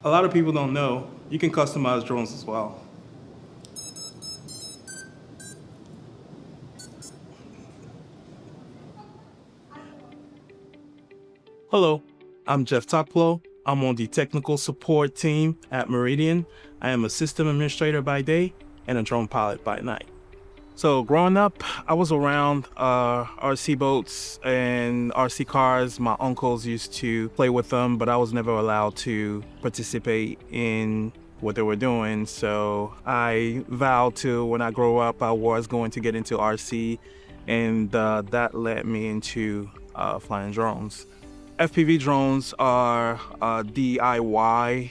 A lot of people don't know you can customize drones as well. Hello, I'm Jeff Tokplo. I'm on the technical support team at Meridian. I am a system administrator by day and a drone pilot by night. So growing up, I was around RC boats and RC cars. My uncles used to play with them, but I was never allowed to participate in what they were doing. So I vowed to, when I grow up, I was going to get into RC, and that led me into flying drones. FPV drones are DIY.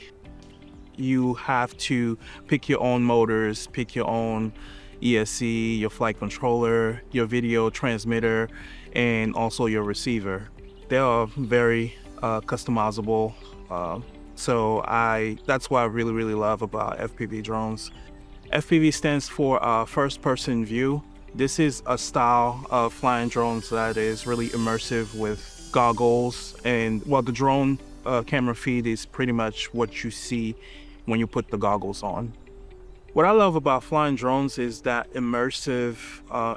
You have to pick your own motors, pick your own ESC, your flight controller, your video transmitter, and also your receiver. They are very customizable. That's what I really love about FPV drones. FPV stands for first person view. This is a style of flying drones that is really immersive with goggles, and the drone camera feed is pretty much what you see when you put the goggles on. What I love about flying drones is that immersive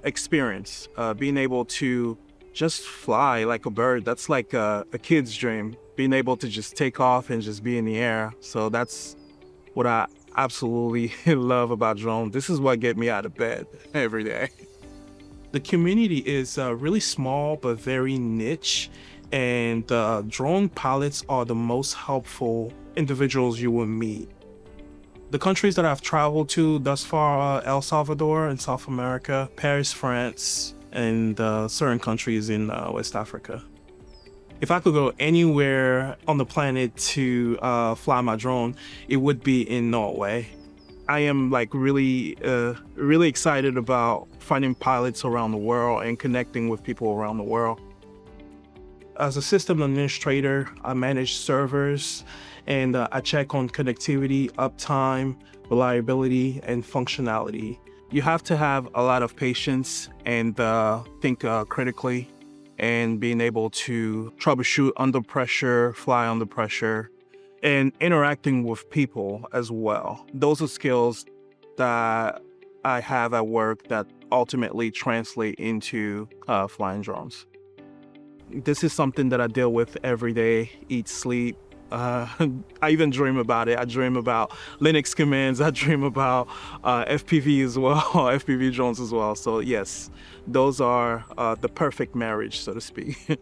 experience, being able to just fly like a bird. That's like a kid's dream, being able to just take off and just be in the air. So that's what I absolutely love about drones. This is what gets me out of bed every day. The community is really small but very niche, and drone pilots are the most helpful individuals you will meet. The countries that I've traveled to thus far are El Salvador in South America, Paris, France, and certain countries in West Africa. If I could go anywhere on the planet to fly my drone, it would be in Norway. I am really excited about finding pilots around the world and connecting with people around the world. As a system administrator, I manage servers, and I check on connectivity, uptime, reliability, and functionality. You have to have a lot of patience and think critically, and being able to troubleshoot under pressure, fly under pressure, and interacting with people as well. Those are skills that I have at work that ultimately translate into flying drones. This is something that I deal with every day, eat, sleep. I even dream about it. I dream about Linux commands. I dream about FPV as well, FPV drones as well. So yes, those are the perfect marriage, so to speak.